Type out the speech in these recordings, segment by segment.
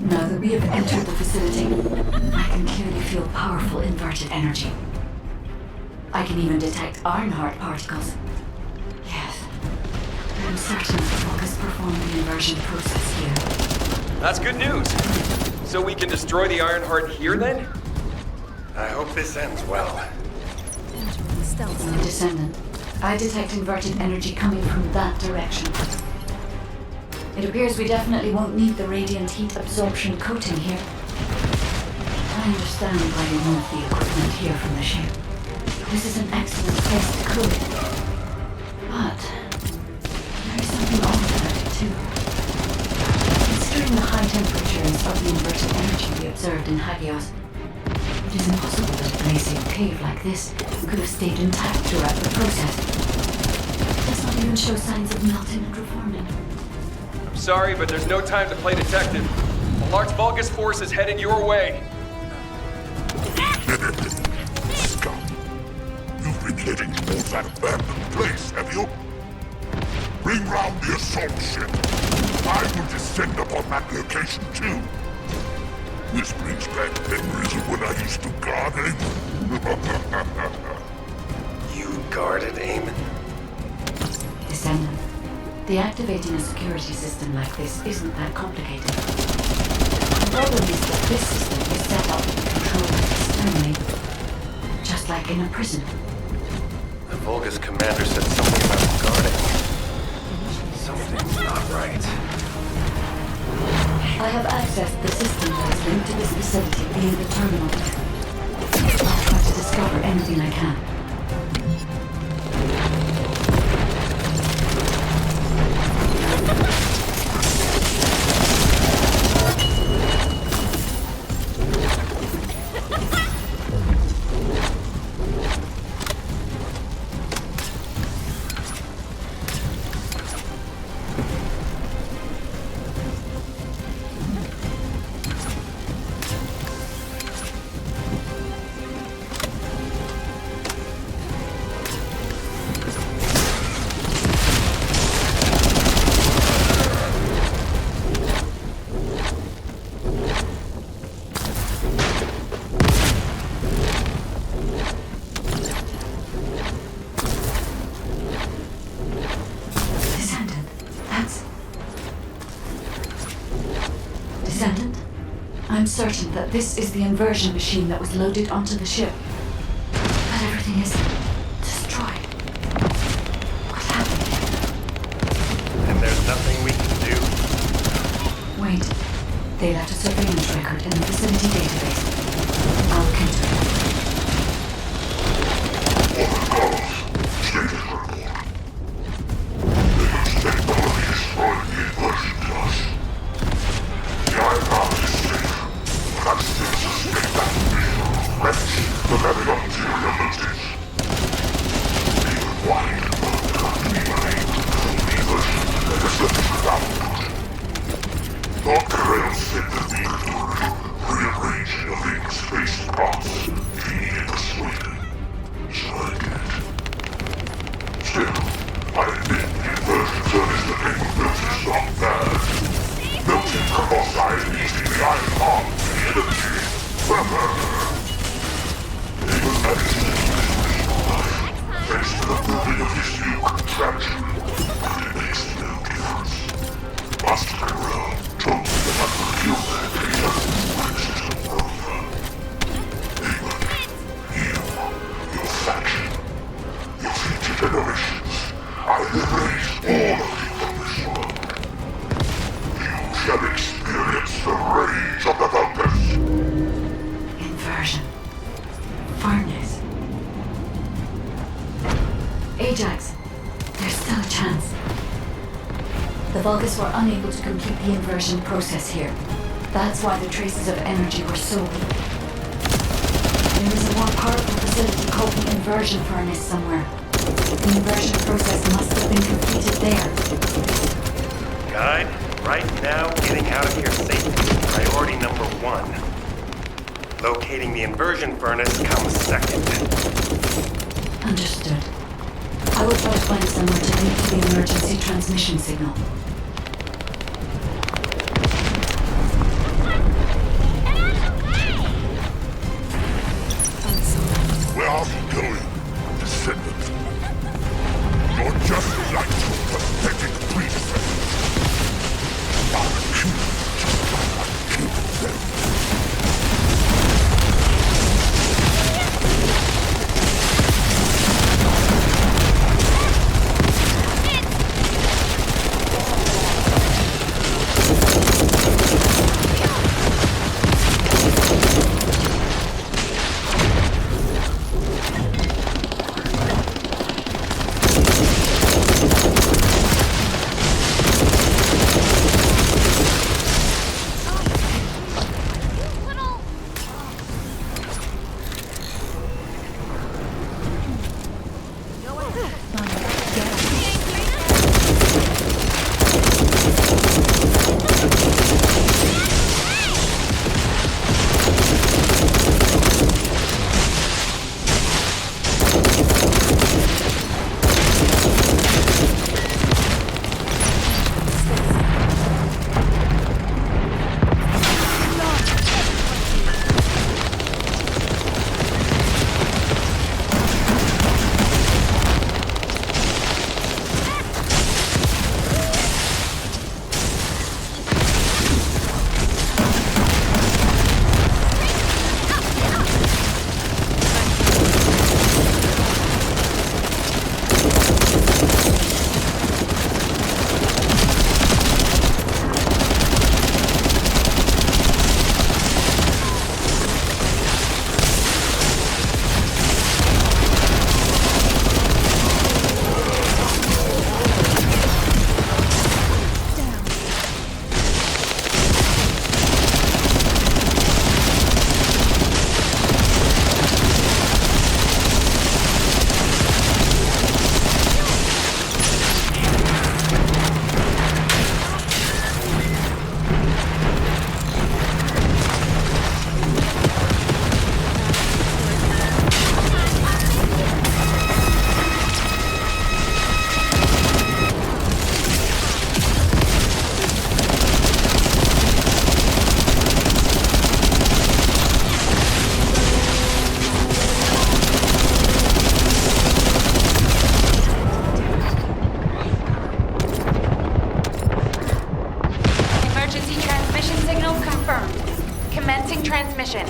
Now that we have entered the facility, I can clearly feel powerful inverted energy. I can even detect Ironheart particles. Yes, I'm certain the focus performed the inversion process here. That's good news. So we can destroy the Ironheart here then? I hope this ends well. First Descendant, I detect inverted energy coming from that direction. It appears we definitely won't need the radiant heat absorption coating here. I understand why you moved the equipment here from the ship. This is an excellent place to cool it. But there is something odd about it too. Considering the high temperatures of the inverted energy we observed in Hagios, it is impossible that a blazing cave like this could have stayed intact throughout the process. It does not even show signs of melting and reforming. I'm sorry, but there's no time to play detective. A large Vulgus force is headed your way. Scum. You've been heading towards that abandoned place, have you? Bring round the assault ship. I will descend upon that location too. This brings back memories of when I used to guard AIM. You guarded AIM? Descendant, deactivating a security system like this isn't that complicated. The problem is that this system is set up to be controlled externally, just like in a prison. The Vulgus commander said something about guarding. Something's not right. I have accessed the system that is linked to this facility via the terminal. I'll try to discover anything I can. Descendant, I'm certain that this is the inversion machine that was loaded onto the ship. But everything is destroyed. What happened? And there's nothing we can do? Wait. They left a surveillance record in the facility database. I'll look into it. Status report. They have technology destroyed the inversion to us. The Ironheart is safe, but I still suspect that real threats the very interior motives. Even wide will not be unable to control the inversion that is left without output. Dr. Rail said that we could rearrange the link's space parts if he needed persuaded. So I did. Still, I admit the inversion furnace the capability is not bad. Melting colossi and eating the Ironheart with the energy. Even medicine is life, thanks to the building of this new contraption. But it makes no difference. Master Rail told me that I could kill their data when it isn't over. Even you, your faction, your future generations, I erase all of you from this world. You shall experience the rage of the Vulgus. Inversion. Furnace. Ajax, there's still a chance. The Vulgus were unable to complete the inversion process here. That's why the traces of energy were so weak. There is a more powerful facility called the inversion furnace somewhere. The inversion process must have been completed there. Guide, right now, getting out of here safely is priority number 1. Locating the inversion furnace comes second. Understood. I will try to find somewhere to link to the emergency transmission signal. Disconnecting transmission.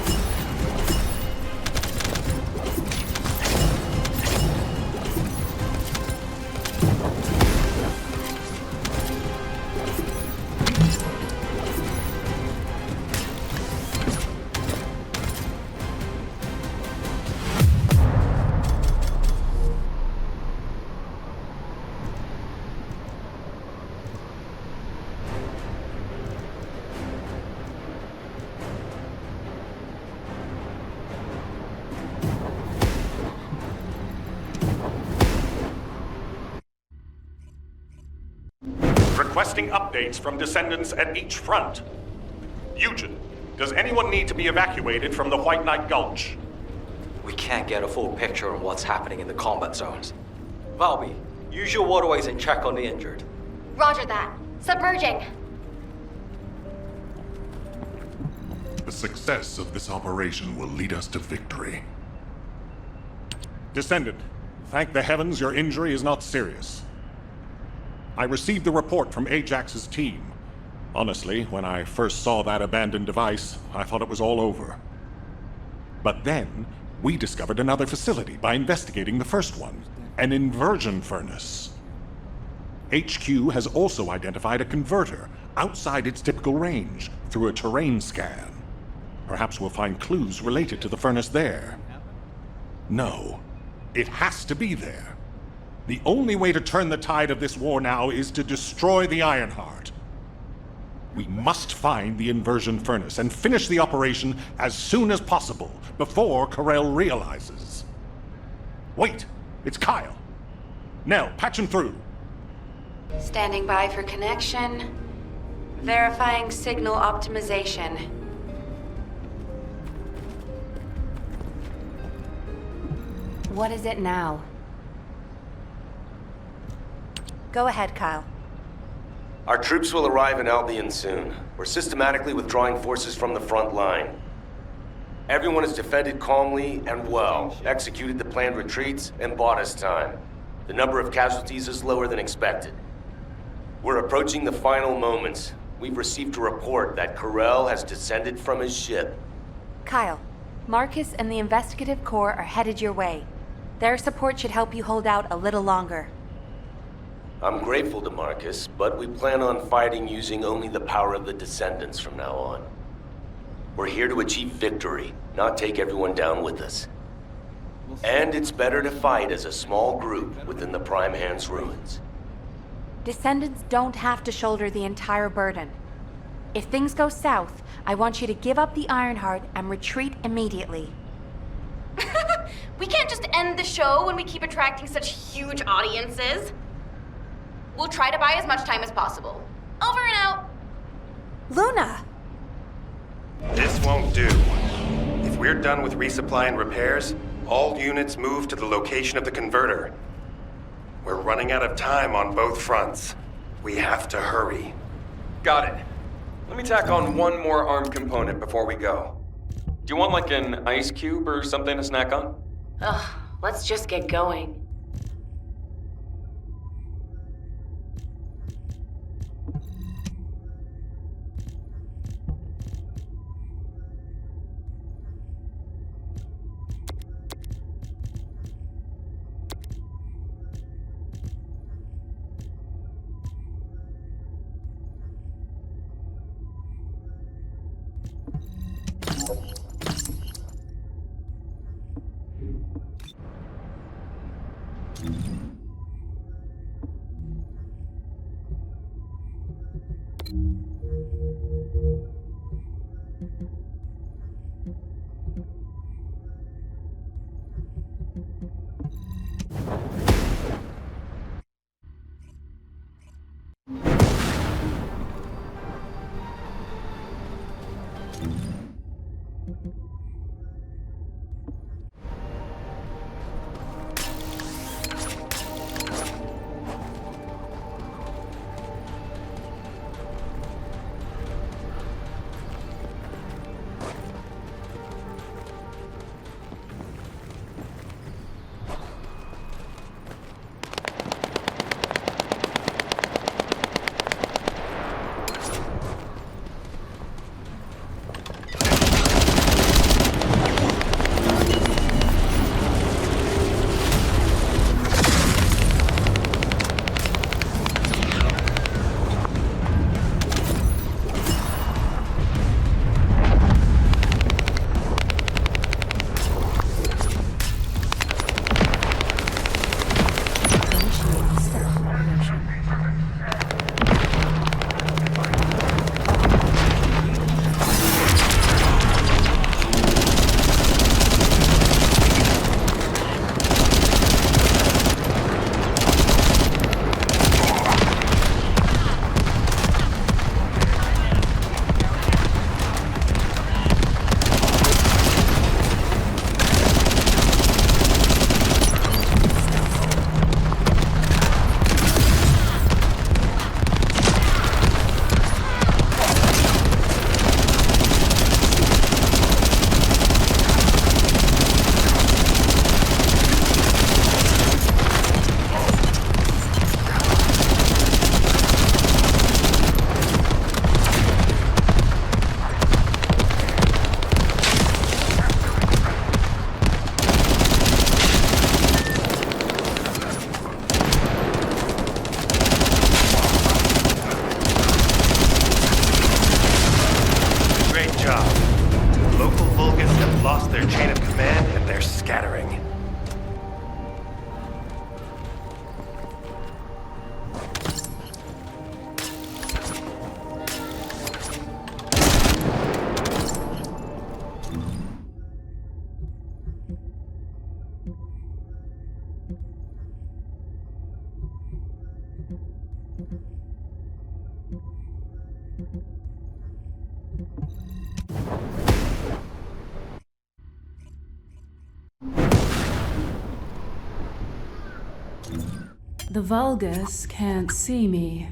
Requesting updates from Descendants at each front. Eugen, does anyone need to be evacuated from the White Knight Gulch? We can't get a full picture on what's happening in the combat zones. Valby, use your waterways and check on the injured. Roger that. Submerging. The success of this operation will lead us to victory. Descendant, thank the heavens your injury is not serious. I received the report from Ajax's team. Honestly, when I first saw that abandoned device, I thought it was all over. But then, we discovered another facility by investigating the first one, an inversion furnace. HQ has also identified a converter outside its typical range through a terrain scan. Perhaps we'll find clues related to the furnace there. No, it has to be there. The only way to turn the tide of this war now is to destroy the Ironheart. We must find the inversion furnace and finish the operation as soon as possible, before Corell realizes. Wait, it's Kyle. Nell, patch him through. Standing by for connection. Verifying signal optimization. What is it now? Go ahead, Kyle. Our troops will arrive in Albion soon. We're systematically withdrawing forces from the front line. Everyone has defended calmly and well, executed the planned retreats, and bought us time. The number of casualties is lower than expected. We're approaching the final moments. We've received a report that Corell has descended from his ship. Kyle, Marcus and the Investigative Corps are headed your way. Their support should help you hold out a little longer. I'm grateful to Marcus, but we plan on fighting using only the power of the Descendants from now on. We're here to achieve victory, not take everyone down with us. And it's better to fight as a small group within the Prime Hand's ruins. Descendants don't have to shoulder the entire burden. If things go south, I want you to give up the Ironheart and retreat immediately. We can't just end the show when we keep attracting such huge audiences. We'll try to buy as much time as possible. Over and out. Luna! This won't do. If we're done with resupply and repairs, all units move to the location of the converter. We're running out of time on both fronts. We have to hurry. Got it. Let me tack on one more armed component before we go. Do you want like an ice cube or something to snack on? Ugh, let's just get going. job. Local Vulgus have lost their chain of command and they're scattering. The Vulgus can't see me.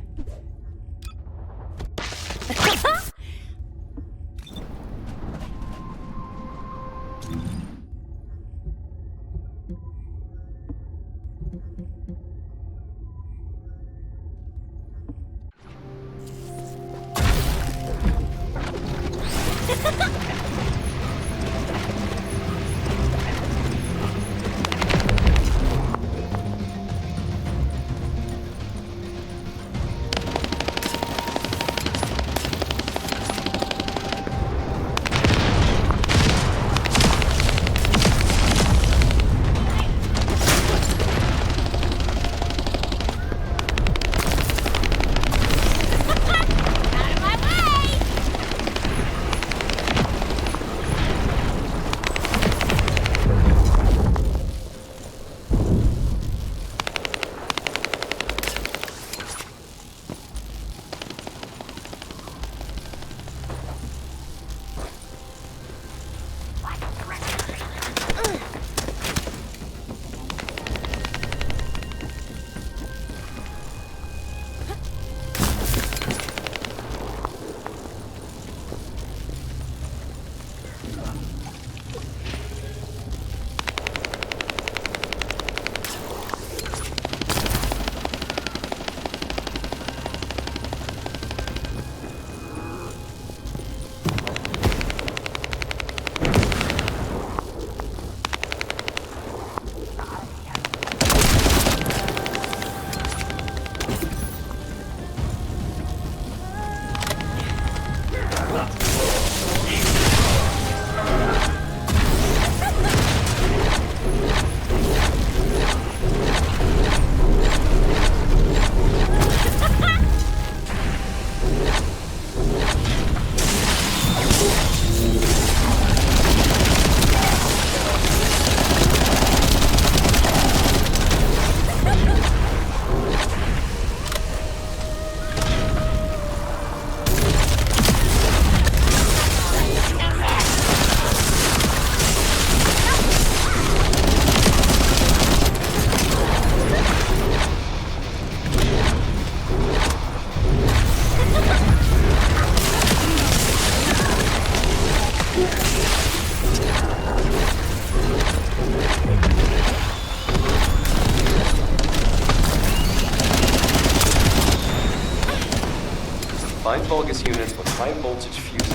Find Vulgus units with high voltage fuses.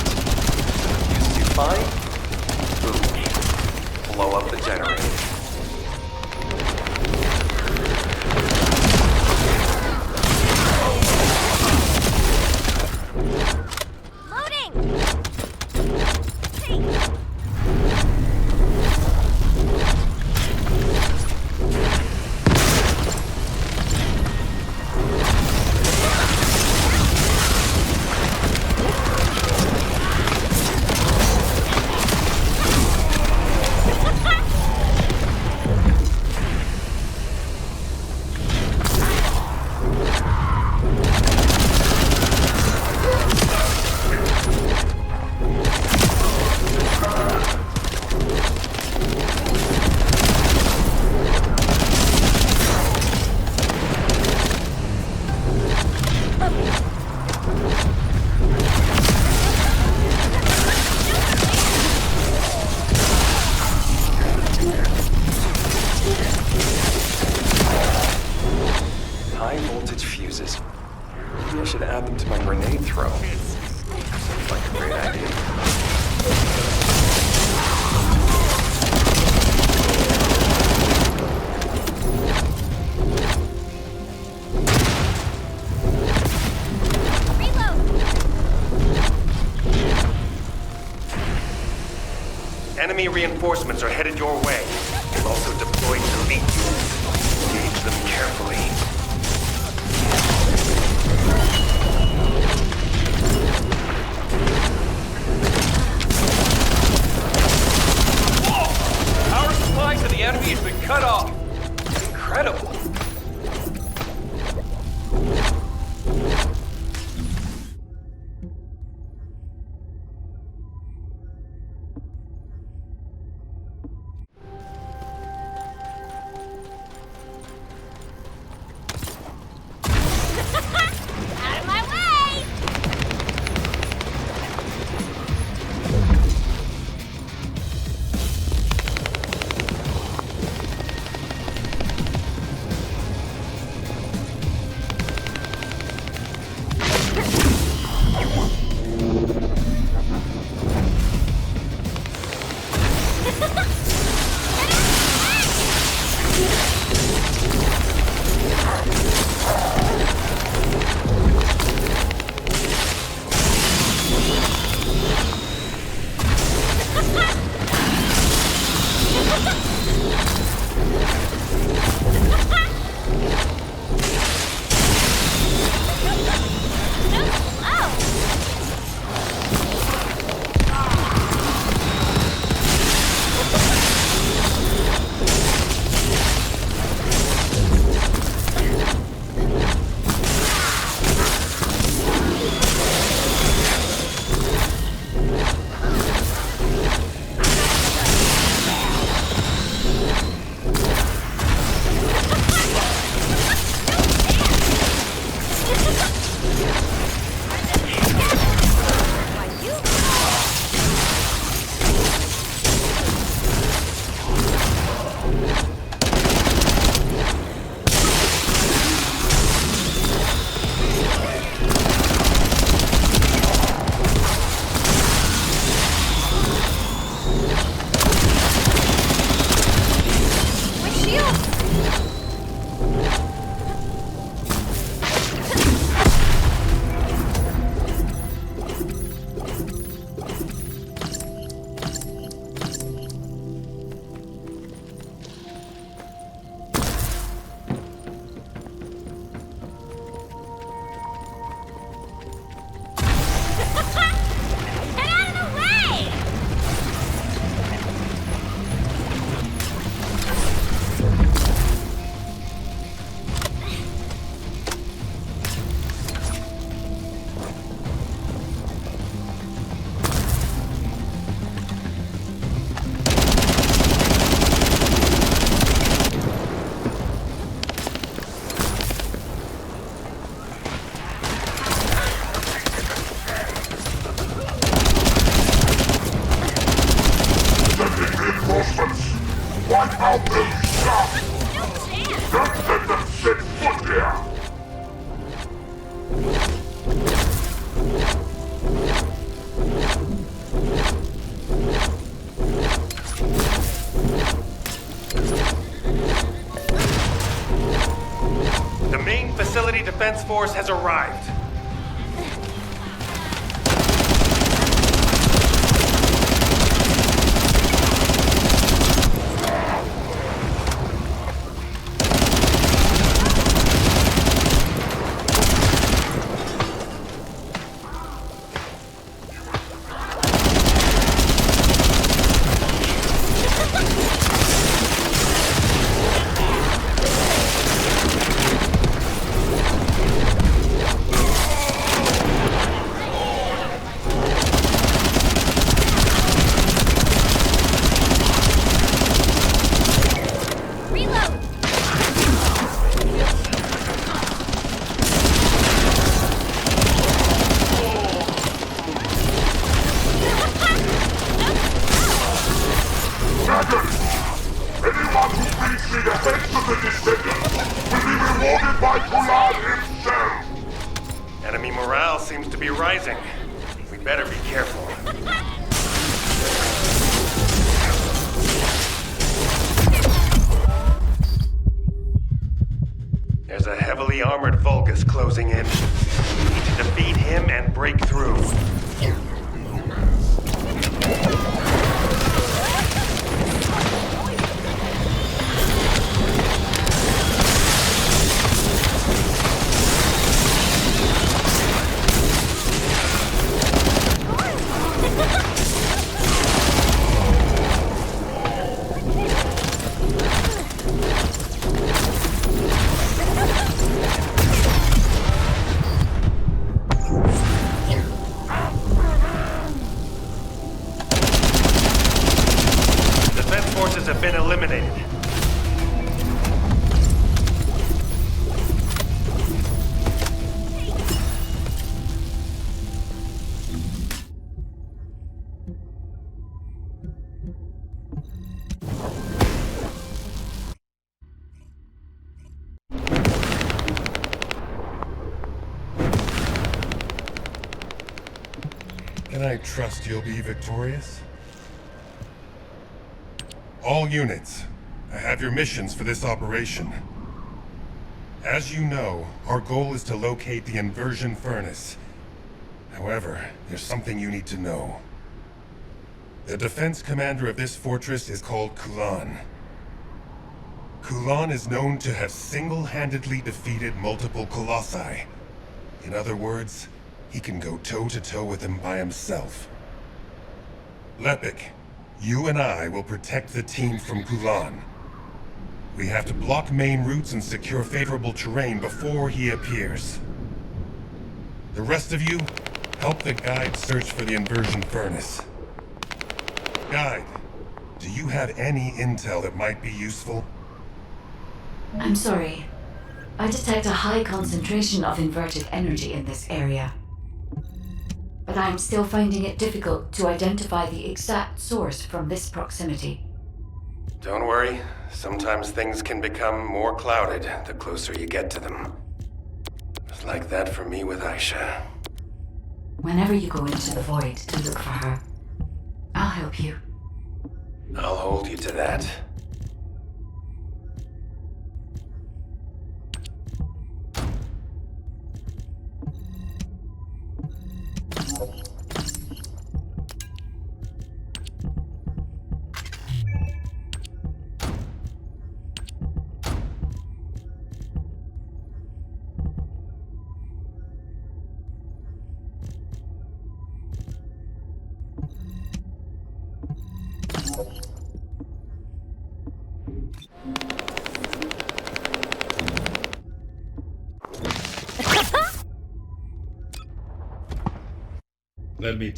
Fuse to 5? Boom. Blow up the generator. Enemy reinforcements are headed your way. They've also deployed elite units. Engage them carefully. Power supply to the enemy has been cut off. Incredible. Out of my way! Wipe out those shots! Don't let them set foot there! The main facility defense force has arrived. Anyone who brings me the heads of the Descendant will be rewarded by Kulan himself! Enemy morale seems to be rising. We better be careful. There's a heavily armored Vulgus closing in. We need to defeat him and break through. forces have been eliminated. Can I trust you'll be victorious? All units, I have your missions for this operation. As you know, our goal is to locate the inversion furnace. However, there's something you need to know. The defense commander of this fortress is called Kulan. Kulan is known to have single-handedly defeated multiple colossi. In other words, he can go toe-to-toe with them by himself. Lepik, you and I will protect the team from Kulan. We have to block main routes and secure favorable terrain before he appears. The rest of you, help the guide search for the inversion furnace. Guide, do you have any intel that might be useful? I'm sorry. I detect a high concentration of inverted energy in this area. But I'm still finding it difficult to identify the exact source from this proximity. Don't worry. Sometimes things can become more clouded the closer you get to them. It's like that for me with Aisha. Whenever you go into the void to look for her, I'll help you. I'll hold you to that. Let me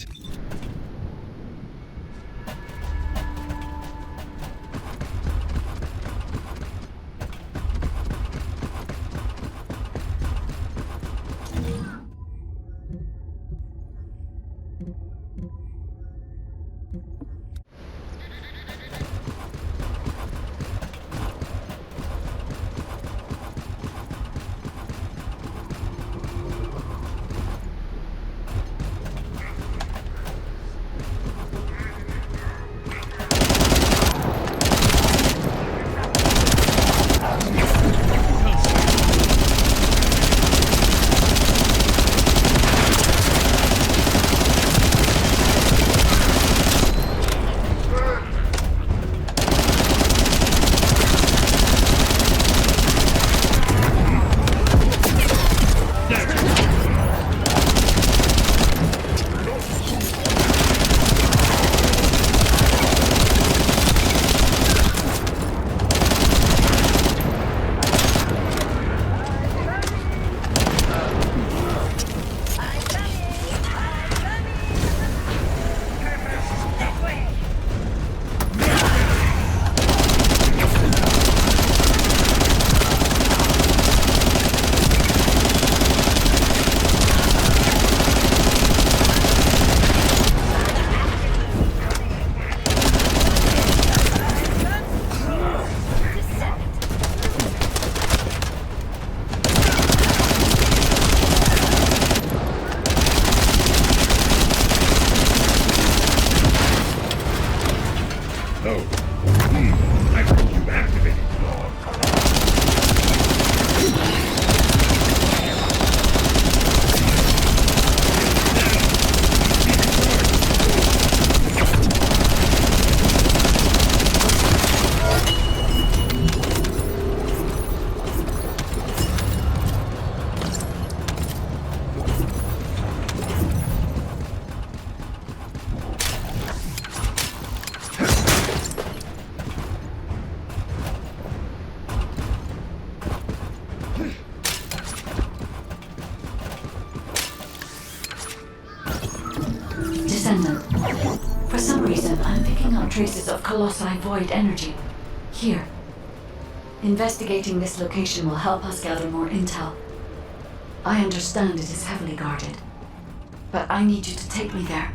I'm picking up traces of Colossi void energy. Here. Investigating this location will help us gather more intel. I understand it is heavily guarded, but I need you to take me there.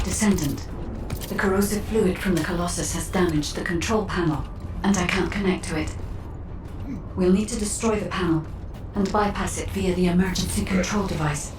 Descendant. The corrosive fluid from the Colossus has damaged the control panel, and I can't connect to it. We'll need to destroy the panel and bypass it via the emergency control device.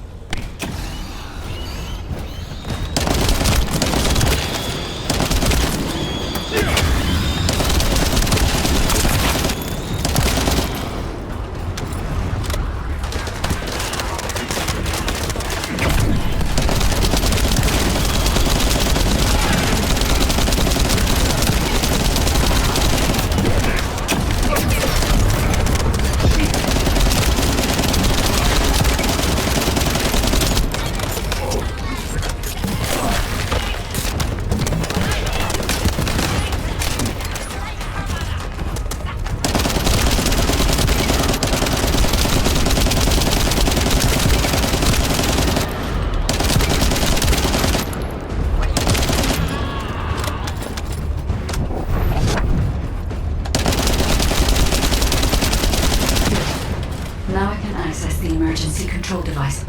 Now I can access the emergency control device.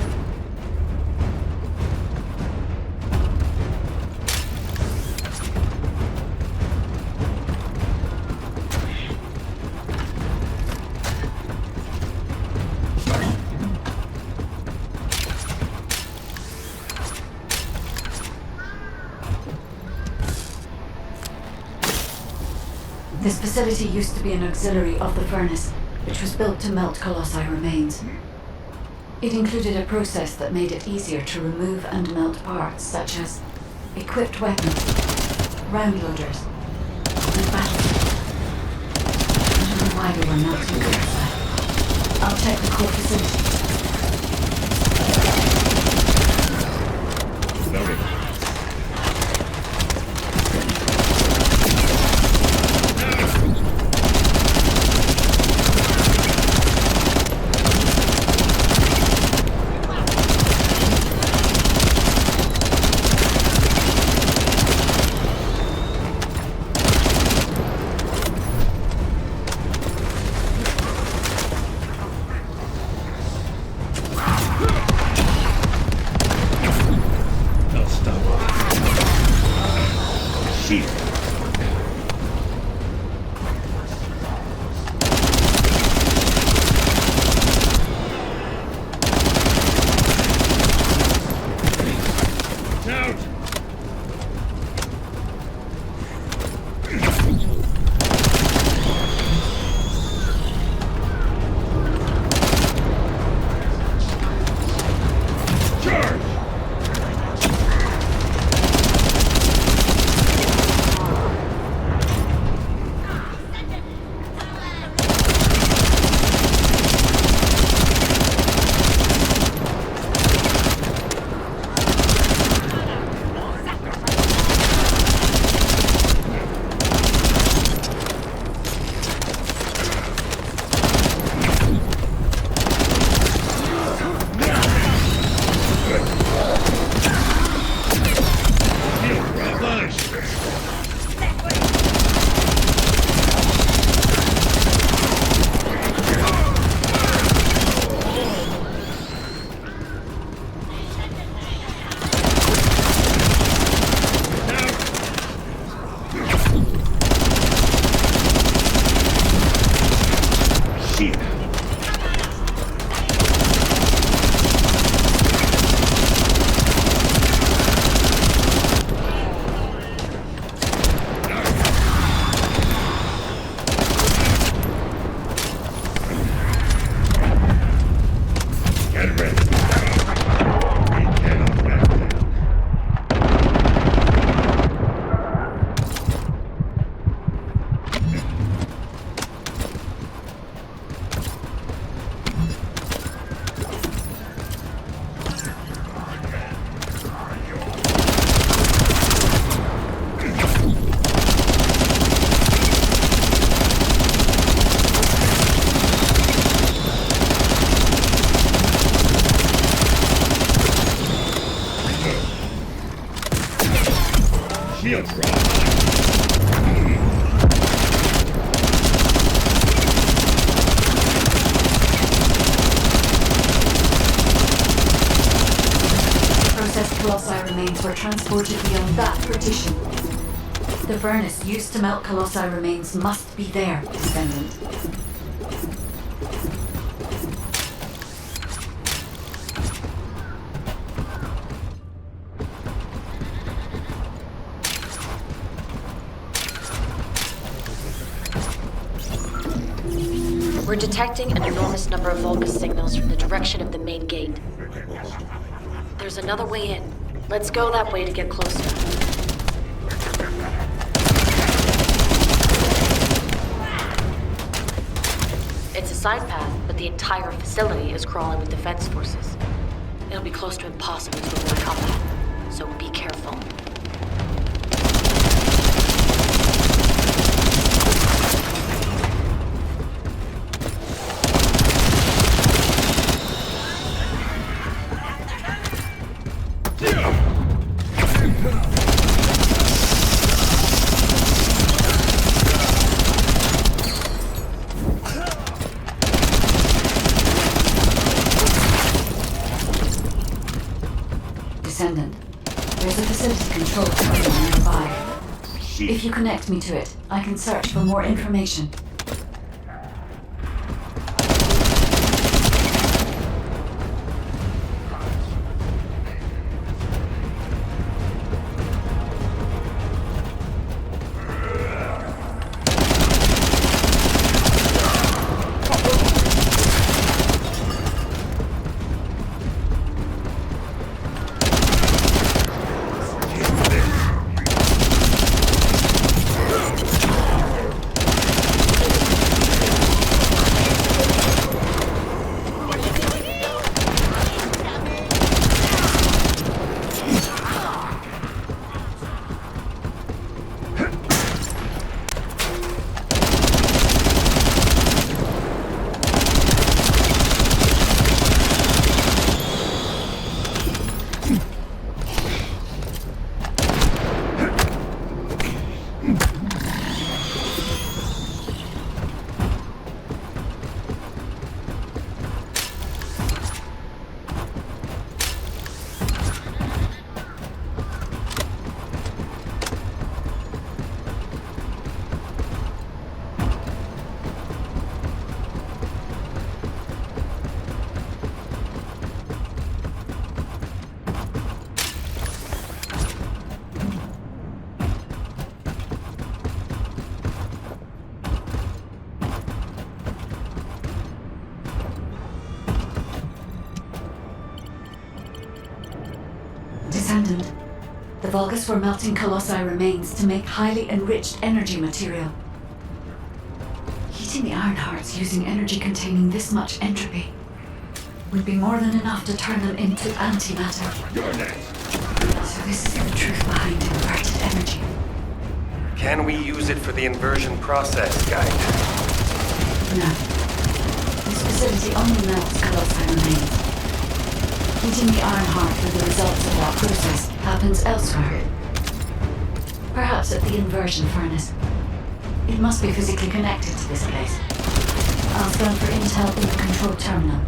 This facility used to be an auxiliary of the furnace, which was built to melt Colossi remains. It included a process that made it easier to remove and melt parts such as equipped weapons, round loaders, and battles. I don't know why they were melting Colossi. I'll check the core facility. Noted. were transported beyond that partition. The furnace used to melt Colossi remains must be there, Descendant. We're detecting an enormous number of Vulgus signals from the direction of the main gate. There's another way in. Let's go that way to get closer. It's a side path, but the entire facility is crawling with defense forces. It'll be close to impossible to avoid combat, so be careful. Descendant, there's a facility control terminal nearby. If you connect me to it, I can search for more information. Descendant, the Vulgus were melting Colossi remains to make highly enriched energy material. Heating the iron hearts using energy containing this much entropy would be more than enough to turn them into antimatter. So this is the truth behind inverted energy. Can we use it for the inversion process, Guide? No. This facility only melts Colossi remains. Heating the iron heart with the results of that process happens elsewhere. Perhaps at the inversion furnace. It must be physically connected to this place. I'll scan for intel in the control terminal.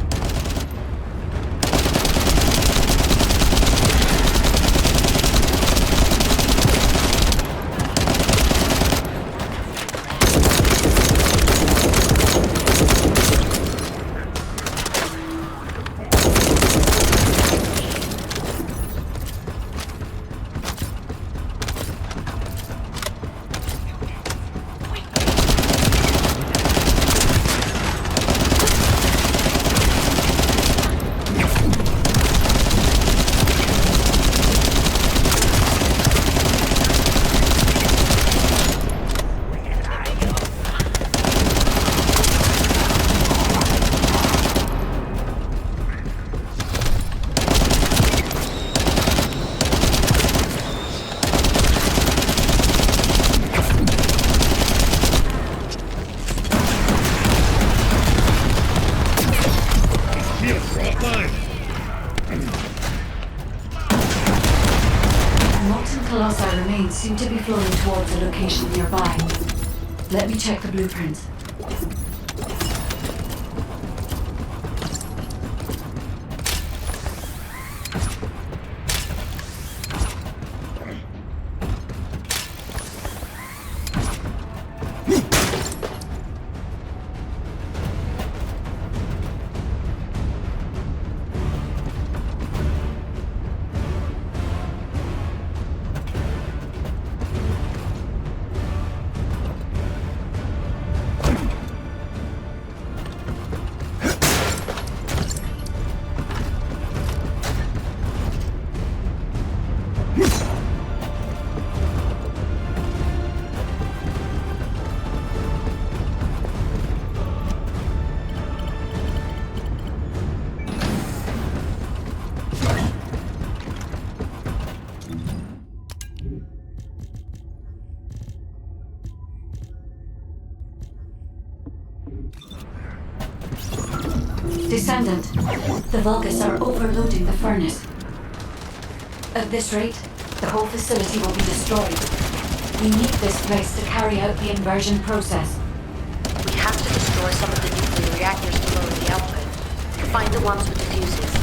Molten Colossi remains seem to be flowing towards a location nearby. Let me check the blueprints. Descendant, the Vulgus are overloading the furnace. At this rate, the whole facility will be destroyed. We need this place to carry out the inversion process. We have to destroy some of the nuclear reactors to lower the output. Find the ones with the fuses.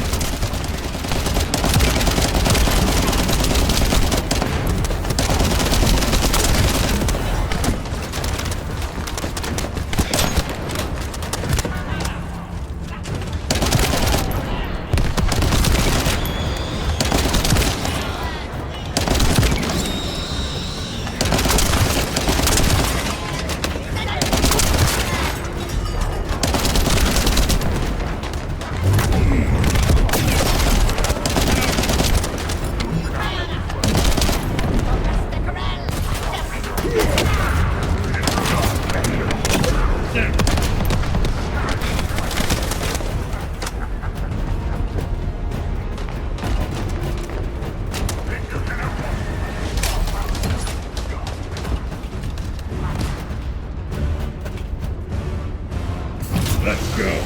Let's go.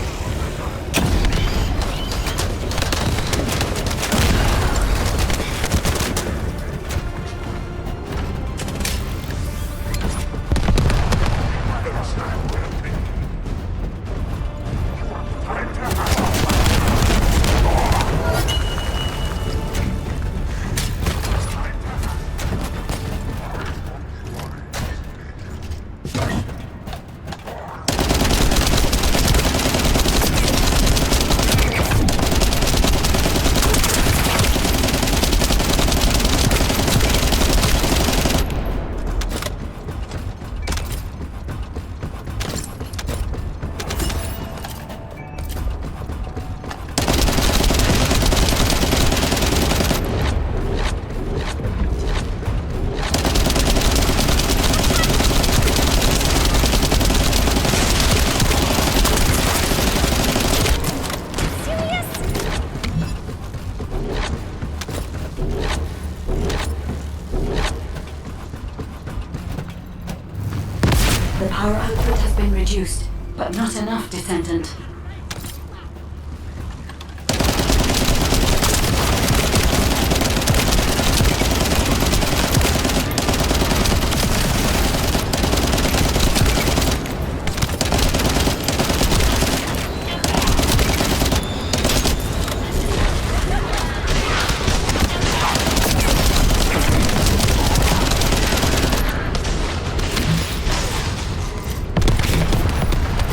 The power output has been reduced, but not enough, Descendant.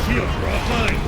Shields are offline.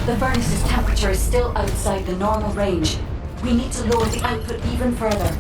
The furnace's temperature is still outside the normal range. We need to lower the output even further.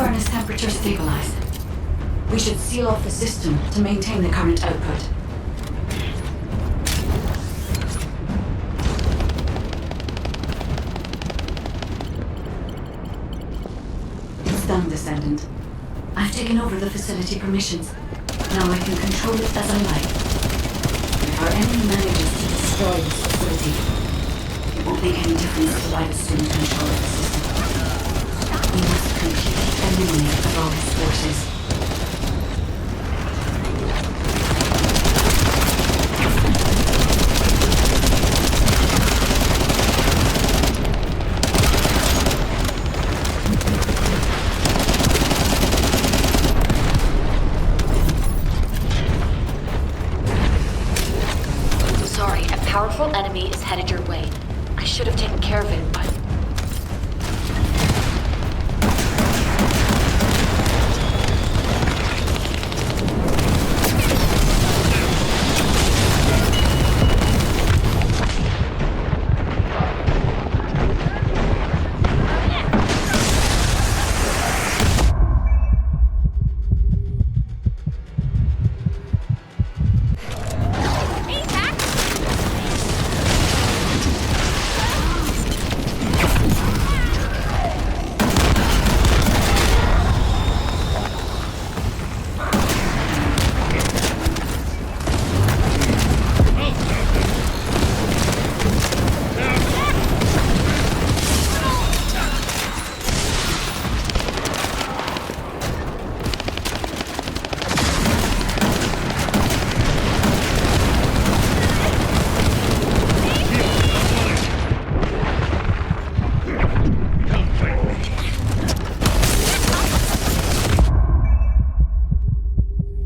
Furnace temperature stabilized. We should seal off the system to maintain the current output. It's done, Descendant. I've taken over the facility permissions. Now I can control it as I like. If our enemy manages to destroy this facility, it won't make any difference to I assume control of the system. We must completely eliminate the Vulgus forces. Sorry, a powerful enemy is headed your way. I should have taken care of it, but...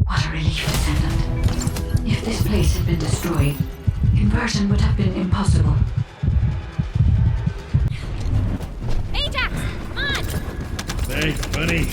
What a relief, Descendant. If this place had been destroyed, inversion would have been impossible. Ajax, come on! Thanks, buddy.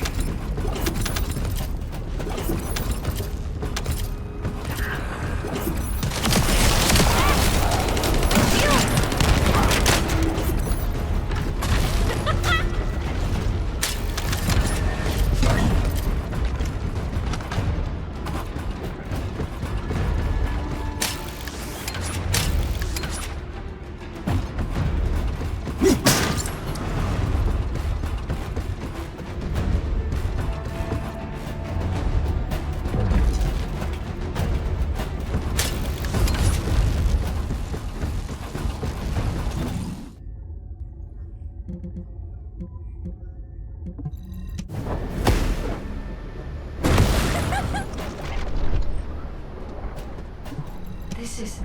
This is...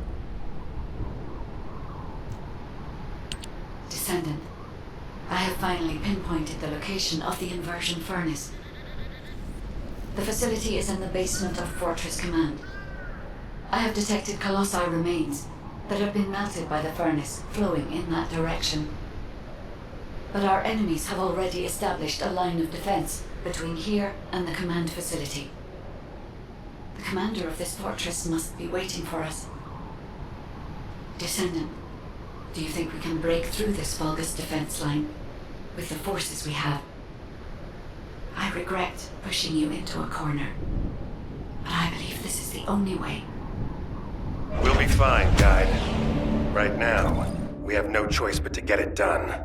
Descendant, I have finally pinpointed the location of the inversion furnace. The facility is in the basement of Fortress Command. I have detected colossi remains that have been melted by the furnace flowing in that direction. But our enemies have already established a line of defense between here and the command facility. The commander of this fortress must be waiting for us. Descendant, do you think we can break through this Vulgus defense line with the forces we have? I regret pushing you into a corner, but I believe this is the only way. We'll be fine, Guide. Right now, we have no choice but to get it done.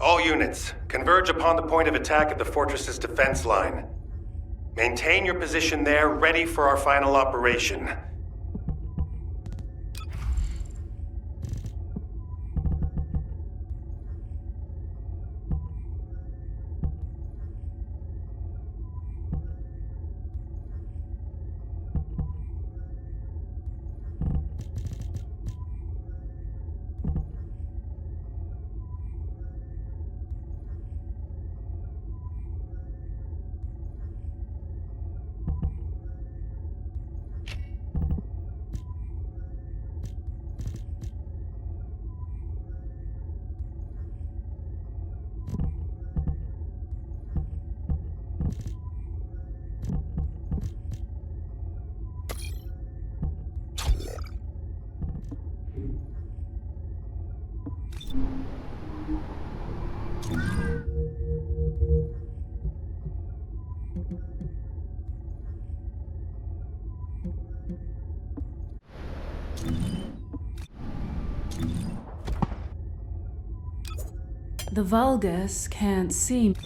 All units, converge upon the point of attack at the fortress's defense line. Maintain your position there, ready for our final operation. The Vulgus can't see me.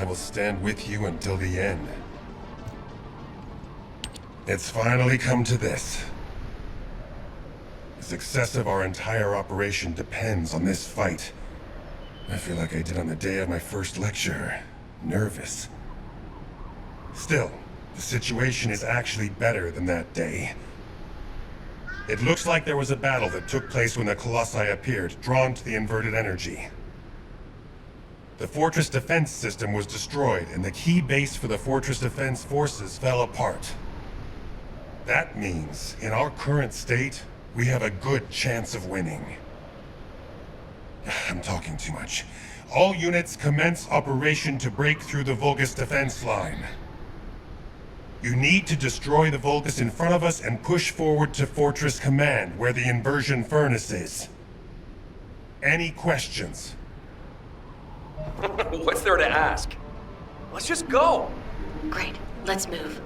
will stand with you until the end. It's finally come to this. The success of our entire operation depends on this fight. I feel like I did on the day of my first lecture. Nervous. Still, the situation is actually better than that day. It looks like there was a battle that took place when the Colossi appeared, drawn to the inverted energy. The fortress defense system was destroyed, and the key base for the fortress defense forces fell apart. That means, in our current state, we have a good chance of winning. I'm talking too much. All units commence operation to break through the Vulgus defense line. You need to destroy the Vulgus in front of us and push forward to Fortress Command, where the inversion furnace is. Any questions? What's there to ask? Let's just go! Great, let's move.